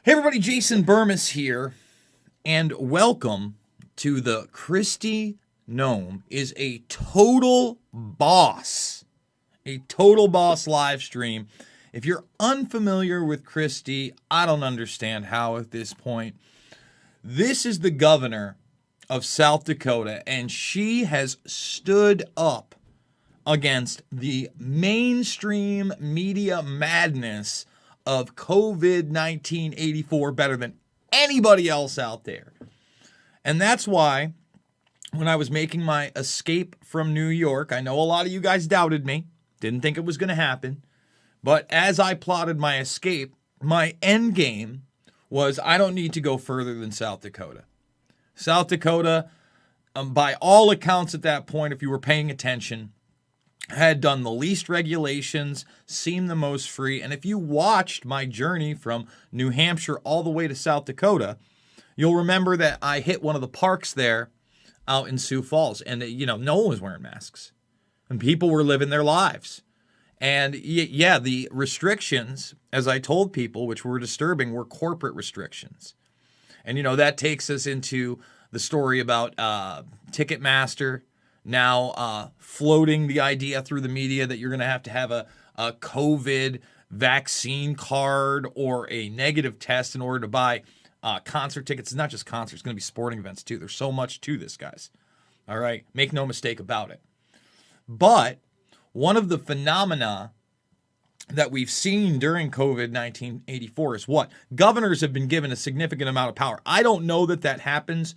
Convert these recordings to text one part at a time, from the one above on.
Hey everybody, Jason Burmis here, and welcome to the Kristi Noem is a total boss live stream. If you're unfamiliar with Kristi, I don't understand how at this point. This is the governor of South Dakota, and she has stood up against the mainstream media madness of COVID-19 84 better than anybody else out there. And that's why when I was making my escape from New York, I know a lot of you guys doubted me, didn't think it was going to happen. But as I plotted my escape, my end game was I don't need to go further than South Dakota. South Dakota, by all accounts at that point, if you were paying attention, had done the least regulations, seemed the most free. And if you watched my journey from New Hampshire all the way to South Dakota, you'll remember that I hit one of the parks there out in Sioux Falls. And, no one was wearing masks. And people were living their lives. And, yeah, the restrictions, as I told people, which were disturbing, were corporate restrictions. And, that takes us into the story about Ticketmaster now floating the idea through the media that you're going to have a COVID vaccine card or a negative test in order to buy concert tickets. It's not just concerts. It's going to be sporting events, too. There's so much to this, guys. All right? Make no mistake about it. But one of the phenomena that we've seen during COVID-19 84 is what? Governors have been given a significant amount of power. I don't know that that happens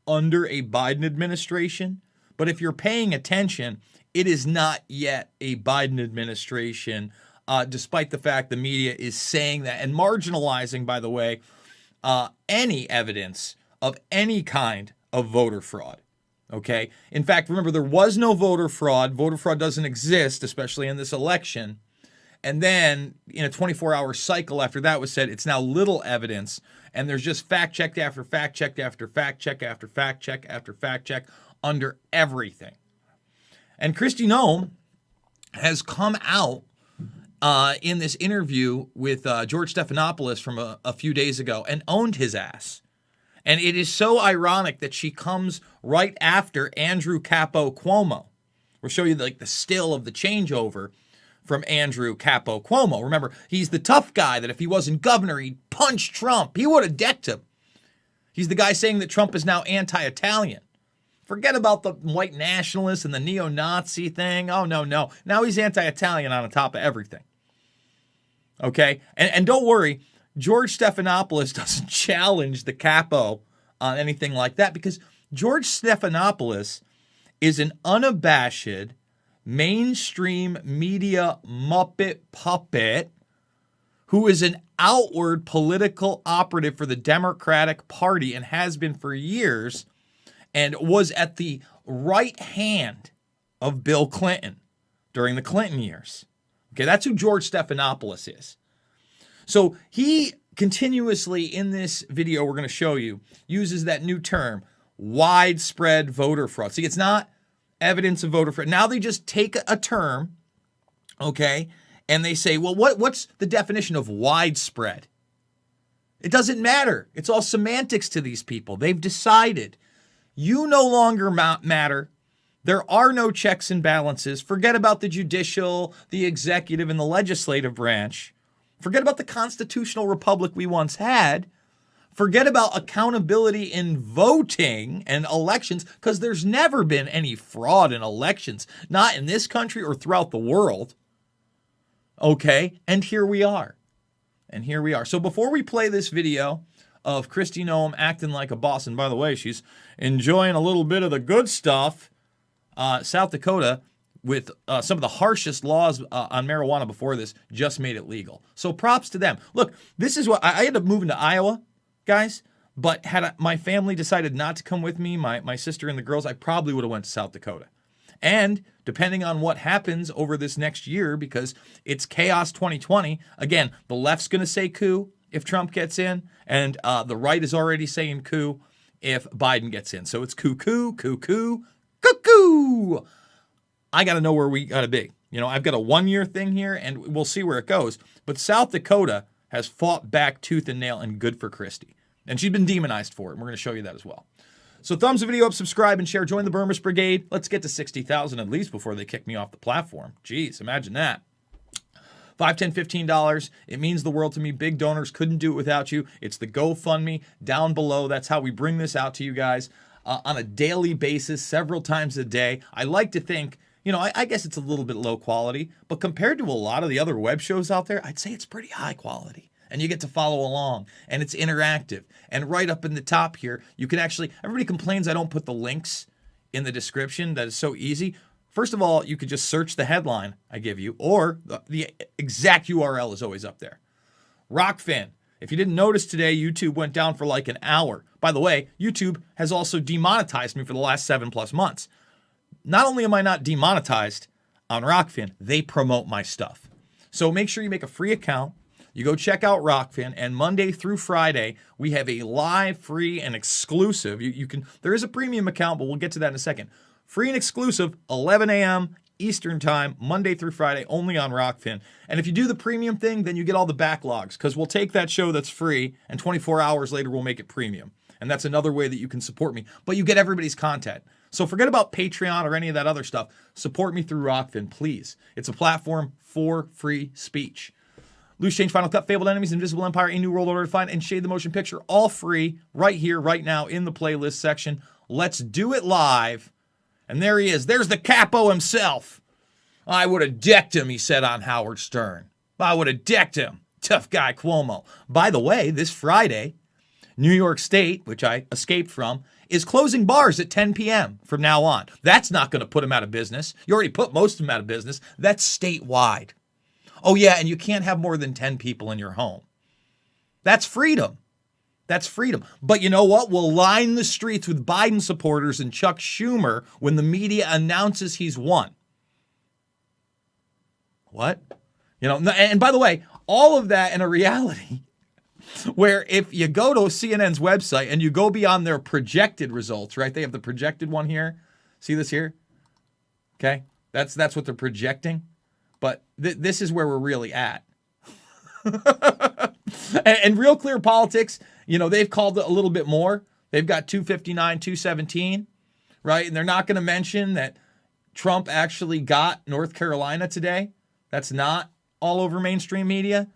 under a Biden administration. But if you're paying attention, it is not yet a Biden administration, despite the fact the media is saying that and marginalizing, by the way, any evidence of any kind of voter fraud. Okay? In fact, remember, there was no voter fraud. Voter fraud doesn't exist, especially in this election. And then in a 24-hour cycle after that was said, it's now little evidence. And there's just fact check after fact check after fact check after fact check after fact check under everything. And Kristi Noem has come out in this interview with George Stephanopoulos from a few days ago and owned his ass. And it is so ironic that she comes right after Andrew Capo Cuomo. We'll show you the still of the changeover from Andrew Capo Cuomo. Remember, he's the tough guy that if he wasn't governor, he'd punch Trump. He would have decked him. He's the guy saying that Trump is now anti-Italian. Forget about the white nationalists and the neo-Nazi thing. Oh, no. Now he's anti-Italian on top of everything. Okay? And don't worry, George Stephanopoulos doesn't challenge the capo on anything like that because George Stephanopoulos is an unabashed, mainstream media Muppet puppet who is an outward political operative for the Democratic Party and has been for years, and was at the right hand of Bill Clinton during the Clinton years. Okay, that's who George Stephanopoulos is. So he continuously, in this video we're going to show you, uses that new term, widespread voter fraud. See, it's not evidence of voter fraud. Now they just take a term, okay, and they say, well, what's the definition of widespread? It doesn't matter. It's all semantics to these people. They've decided. You no longer matter. There are no checks and balances. Forget about the judicial, the executive, and the legislative branch. Forget about the constitutional republic we once had. Forget about accountability in voting and elections, because there's never been any fraud in elections, not in this country or throughout the world. Okay, and here we are. So before we play this video of Kristi Noem acting like a boss, and by the way, she's enjoying a little bit of the good stuff. South Dakota, with some of the harshest laws on marijuana before this, just made it legal. So props to them. Look, this is what I ended up moving to Iowa, guys. But had my family decided not to come with me, my sister and the girls, I probably would have went to South Dakota. And depending on what happens over this next year, because it's chaos 2020, again, the left's going to say coup if Trump gets in, and the right is already saying coup if Biden gets in. So it's cuckoo. I got to know where we got to be. I've got a 1-year thing here, and we'll see where it goes. But South Dakota has fought back tooth and nail, and good for Kristi. And she's been demonized for it, and we're going to show you that as well. So thumbs the video up, subscribe, and share. Join the Burmist Brigade. Let's get to 60,000 at least before they kick me off the platform. Jeez, imagine that. $5, $10, $15. It means the world to me. Big donors, couldn't do it without you. It's the GoFundMe down below. That's how we bring this out to you guys on a daily basis, several times a day. I like to think, you know, I guess it's a little bit low quality, but compared to a lot of the other web shows out there, I'd say it's pretty high quality. And you get to follow along, and it's interactive. And right up in the top here, you can actually, everybody complains I don't put the links in the description. That is so easy. First of all, you could just search the headline I give you, or the exact URL is always up there. Rockfin. If you didn't notice today, YouTube went down for like an hour. By the way, YouTube has also demonetized me for the last 7+ months. Not only am I not demonetized on Rockfin, they promote my stuff. So make sure you make a free account. You go check out Rockfin, and Monday through Friday, we have a live, free, and exclusive. You can. There is a premium account, but we'll get to that in a second. Free and exclusive, 11 a.m. Eastern Time, Monday through Friday, only on Rockfin. And if you do the premium thing, then you get all the backlogs, because we'll take that show that's free, and 24 hours later, we'll make it premium. And that's another way that you can support me. But you get everybody's content. So forget about Patreon or any of that other stuff. Support me through Rockfin, please. It's a platform for free speech. Loose Change, Final Cut, Fabled Enemies, Invisible Empire, A New World Order to Find, and Shade the Motion Picture, all free right here, right now in the playlist section. Let's do it live. And there he is. There's the capo himself. I would have decked him, he said on Howard Stern. I would have decked him. Tough guy Cuomo. By the way, this Friday, New York State, which I escaped from, is closing bars at 10 p.m. from now on. That's not going to put them out of business. You already put most of them out of business. That's statewide. Oh, yeah, and you can't have more than 10 people in your home. That's freedom. That's freedom. But you know what? We'll line the streets with Biden supporters and Chuck Schumer when the media announces he's won. What? You know, and by the way, all of that in a reality where if you go to CNN's website and you go beyond their projected results, right? They have the projected one here. See this here? Okay? That's what they're projecting. But this is where we're really at. and Real Clear Politics, you know, they've called it a little bit more. They've got 259, 217, right? And they're not going to mention that Trump actually got North Carolina today. That's not all over mainstream media.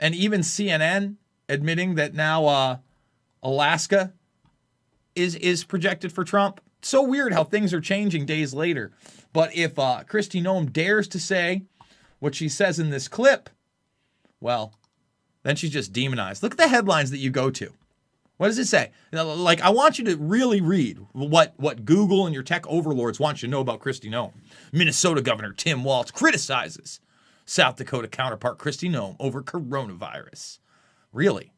And even CNN admitting that now Alaska is projected for Trump. It's so weird how things are changing days later. But if Kristi Noem dares to say what she says in this clip, well, then she's just demonized. Look at the headlines that you go to. What does it say? Like, I want you to really read what Google and your tech overlords want you to know about Kristi Noem. Minnesota Governor Tim Walz criticizes South Dakota counterpart Kristi Noem over coronavirus. Really?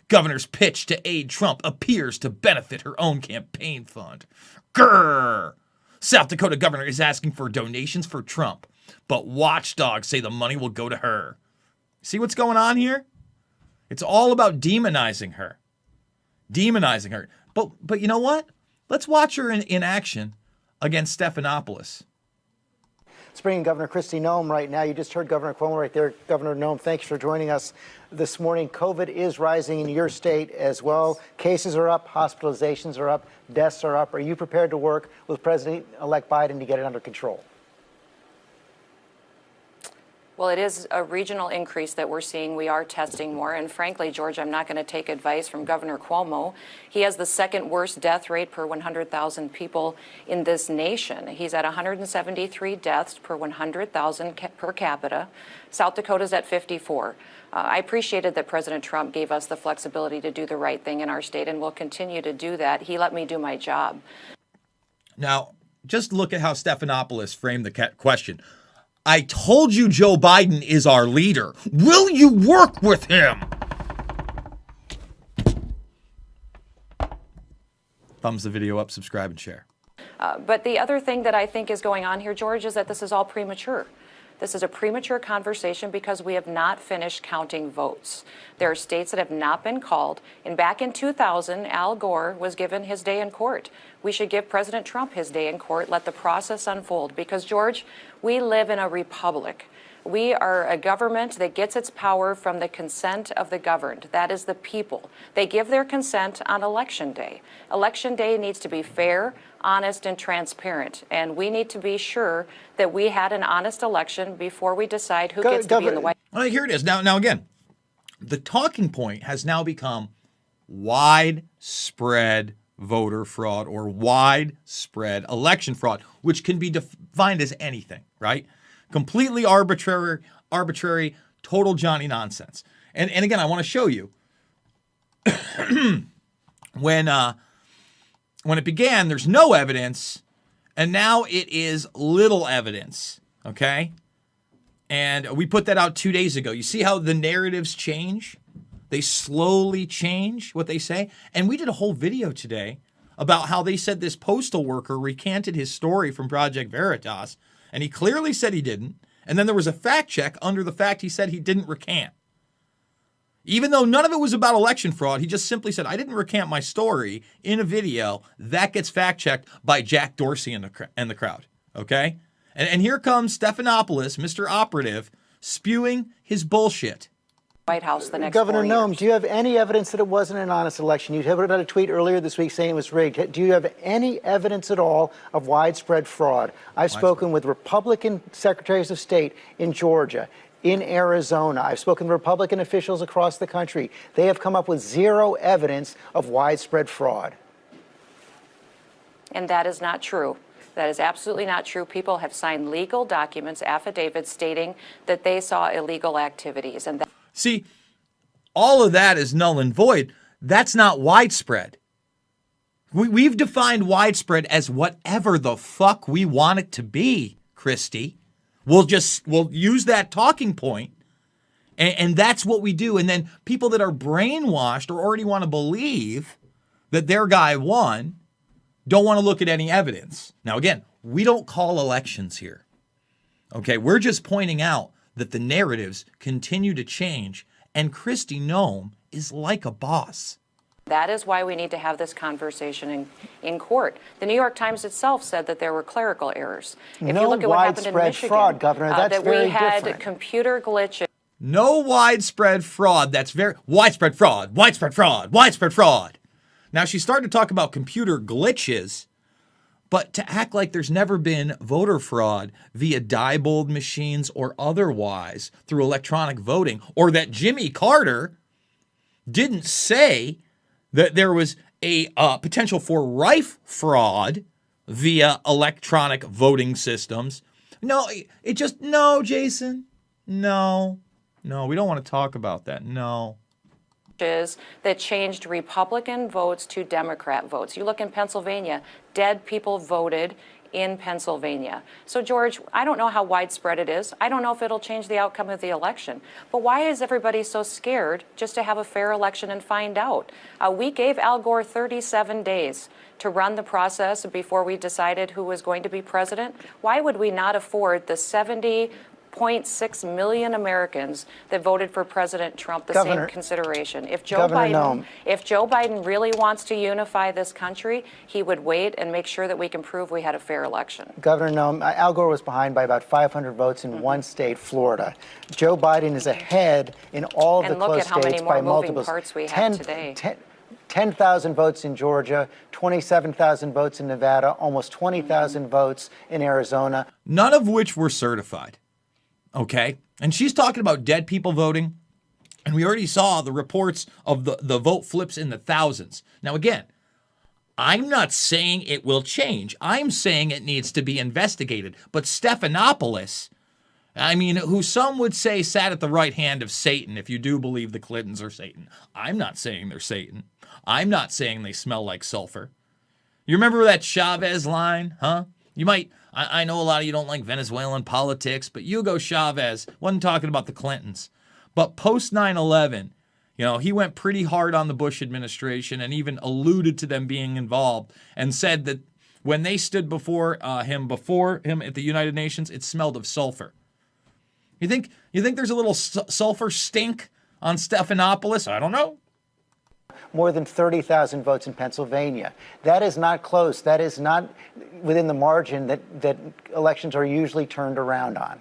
Governor's pitch to aid Trump appears to benefit her own campaign fund. Grrr! South Dakota governor is asking for donations for Trump, but watchdogs say the money will go to her. See what's going on here? It's all about demonizing her. Demonizing her. But you know what? Let's watch her in action against Stephanopoulos. Let's bring in Governor Kristi Noem right now. You just heard Governor Cuomo right there. Governor Noem, thanks for joining us this morning. COVID is rising in your state as well. Cases are up, hospitalizations are up, deaths are up. Are you prepared to work with President-elect Biden to get it under control? Well, it is a regional increase that we're seeing. We are testing more. And frankly, George, I'm not going to take advice from Governor Cuomo. He has the second worst death rate per 100,000 people in this nation. He's at 173 deaths per 100,000 per capita. South Dakota's at 54. I appreciated that President Trump gave us the flexibility to do the right thing in our state, and we'll continue to do that. He let me do my job. Now, just look at how Stephanopoulos framed the question. I told you Joe Biden is our leader. Will you work with him? Thumbs the video up, subscribe, and share. But the other thing that I think is going on here, George, is that this is all premature. This is a premature conversation because we have not finished counting votes. There are states that have not been called. And back in 2000, Al Gore was given his day in court. We should give President Trump his day in court, let the process unfold. Because, George, we live in a republic. We are a government that gets its power from the consent of the governed. That is the people. They give their consent on Election Day. Election Day needs to be fair, honest, and transparent. And we need to be sure that we had an honest election before we decide who gets to be in the White House. All right, here it is. Now again, the talking point has now become widespread voter fraud or widespread election fraud, which can be defined as anything, right? Completely arbitrary, total Johnny nonsense. And again, I want to show you when it began, there's no evidence, and now it is little evidence, okay? And we put that out 2 days ago. You see how the narratives change? They slowly change what they say. And we did a whole video today about how they said this postal worker recanted his story from Project Veritas, and he clearly said he didn't. And then there was a fact check under the fact he said he didn't recant. Even though none of it was about election fraud, he just simply said, I didn't recant my story in a video. That gets fact checked by Jack Dorsey and the crowd, okay? And here comes Stephanopoulos, Mr. Operative, spewing his bullshit. White House the next Governor 4 Noem, years. do you have any evidence that it wasn't an honest election? You had a tweet earlier this week saying it was rigged. Do you have any evidence at all of widespread fraud? I've spoken with Republican secretaries of state in Georgia, in Arizona. I've spoken to Republican officials across the country. They have come up with zero evidence of widespread fraud. And that is not true. That is absolutely not true. People have signed legal documents, affidavits stating that they saw illegal activities. And See, all of that is null and void. That's not widespread. We've defined widespread as whatever the fuck we want it to be, Kristi. We'll use that talking point, and that's what we do. And then people that are brainwashed or already want to believe that their guy won don't want to look at any evidence. Now, again, we don't call elections here. Okay, we're just pointing out that the narratives continue to change, and Kristi Noem is like a boss. that is why we need to have this conversation in court. The New York Times itself said that there were clerical errors. If you look at what happened in Michigan, fraud, Governor. That's that very we had different. computer glitches. No widespread fraud. That's very widespread fraud, widespread fraud, widespread fraud. Now, she started to talk about computer glitches, but to act like there's never been voter fraud via Diebold machines or otherwise through electronic voting, or that Jimmy Carter didn't say that there was a potential for rife fraud via electronic voting systems. No, Jason. No, we don't want to talk about that. No. That changed Republican votes to Democrat votes. You look in Pennsylvania, dead people voted in Pennsylvania. So, George, I don't know how widespread it is. I don't know if it'll change the outcome of the election. But why is everybody so scared just to have a fair election and find out? We gave Al Gore 37 days to run the process before we decided who was going to be president. Why would we not afford the 70.6 million Americans that voted for President Trump the same consideration? If Joe Biden really wants to unify this country, he would wait and make sure that we can prove we had a fair election. Governor Noem, Al Gore was behind by about 500 votes in one state, Florida. Joe Biden is ahead in all of the close states by multiples. And look at how many more moving parts we have today. 10,000 votes in Georgia, 27,000 votes in Nevada, almost 20,000 votes in Arizona. None of which were certified. Okay? And she's talking about dead people voting. And we already saw the reports of the vote flips in the thousands. Now, again, I'm not saying it will change. I'm saying it needs to be investigated. But Stephanopoulos, I mean, who some would say sat at the right hand of Satan, if you do believe the Clintons are Satan. I'm not saying they're Satan. I'm not saying they smell like sulfur. You remember that Chavez line, huh? You might... I know a lot of you don't like Venezuelan politics, but Hugo Chavez wasn't talking about the Clintons. But post 9/11, he went pretty hard on the Bush administration and even alluded to them being involved and said that when they stood before him at the United Nations, it smelled of sulfur. You think there's a little sulfur stink on Stephanopoulos? I don't know. More than 30,000 votes in Pennsylvania. That is not close. That is not within the margin that elections are usually turned around on.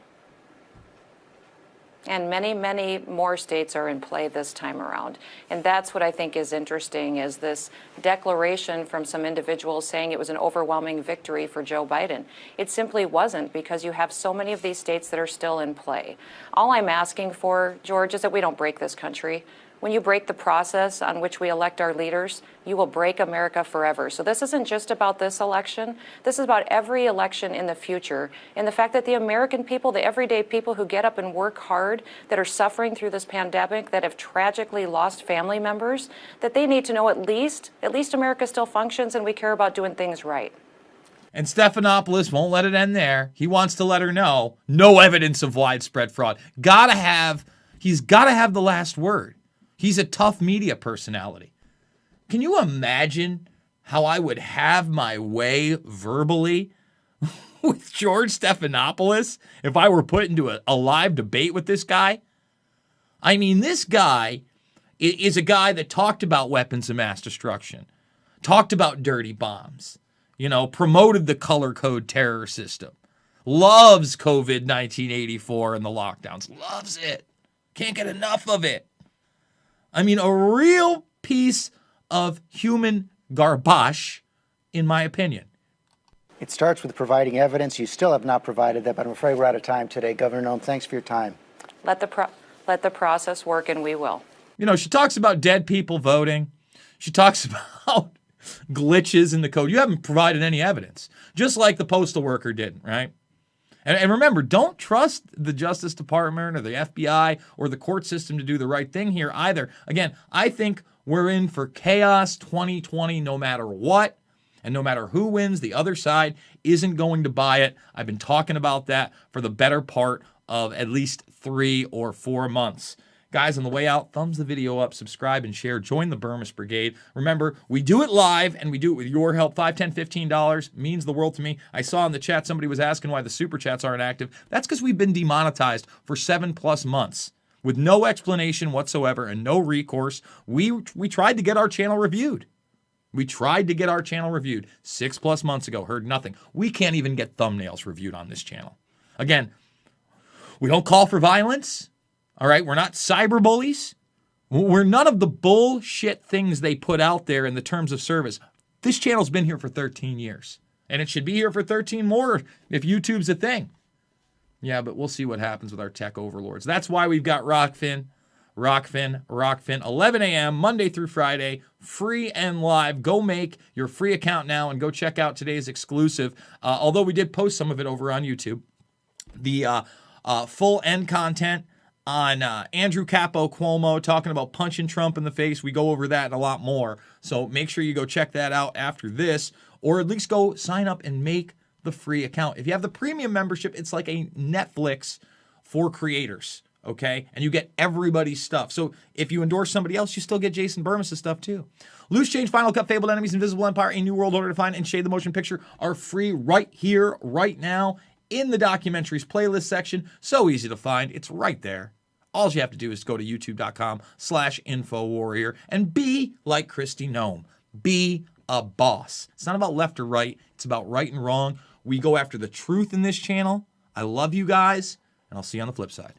And many, many more states are in play this time around. And that's what I think is interesting, is this declaration from some individuals saying it was an overwhelming victory for Joe Biden. It simply wasn't, because you have so many of these states that are still in play. All I'm asking for, George, is that we don't break this country. When you break the process on which we elect our leaders, you will break America forever. So this isn't just about this election. This is about every election in the future. And the fact that the American people, the everyday people who get up and work hard, that are suffering through this pandemic, that have tragically lost family members, that they need to know at least America still functions and we care about doing things right. And Stephanopoulos won't let it end there. He wants to let her know no evidence of widespread fraud. He's got to have the last word. He's a tough media personality. Can you imagine how I would have my way verbally with George Stephanopoulos if I were put into a live debate with this guy? I mean, this guy is a guy that talked about weapons of mass destruction, talked about dirty bombs, promoted the color code terror system, loves COVID 1984 and the lockdowns, loves it, can't get enough of it. I mean, a real piece of human garbage, in my opinion. It starts with providing evidence. You still have not provided that, but I'm afraid we're out of time today. Governor Noem, thanks for your time. Let the process work, and we will. She talks about dead people voting. She talks about glitches in the code. You haven't provided any evidence, just like the postal worker didn't, right? And remember, don't trust the Justice Department or the FBI or the court system to do the right thing here either. Again, I think we're in for chaos 2020 no matter what. And no matter who wins, the other side isn't going to buy it. I've been talking about that for the better part of at least 3 or 4 months. Guys, on the way out, thumbs the video up, subscribe, and share. Join the Burmis Brigade. Remember, we do it live, and we do it with your help. $5, $10, $15 means the world to me. I saw in the chat somebody was asking why the super chats aren't active. That's because we've been demonetized for 7+ months with no explanation whatsoever and no recourse. We tried to get our channel reviewed. 6+ months ago. Heard nothing. We can't even get thumbnails reviewed on this channel. Again, we don't call for violence. All right, we're not cyber bullies. We're none of the bullshit things they put out there in the terms of service. This channel's been here for 13 years, and it should be here for 13 more if YouTube's a thing. Yeah, but we'll see what happens with our tech overlords. That's why we've got Rockfin, 11 a.m., Monday through Friday, free and live. Go make your free account now and go check out today's exclusive. Although we did post some of it over on YouTube. The full end content on Andrew Capo Cuomo talking about punching Trump in the face. We go over that and a lot more. So make sure you go check that out after this, or at least go sign up and make the free account. If you have the premium membership, it's like a Netflix for creators, okay? And you get everybody's stuff. So if you endorse somebody else, you still get Jason Burmis' stuff too. Loose Change, Final Cut, Fabled Enemies, Invisible Empire, A New World Order Defined, and Shade the Motion Picture are free right here, right now, in the documentaries playlist section. So easy to find. It's right there. All you have to do is go to youtube.com/InfoWarrior and be like Kristi Noem. Be a boss. It's not about left or right. It's about right and wrong. We go after the truth in this channel. I love you guys, and I'll see you on the flip side.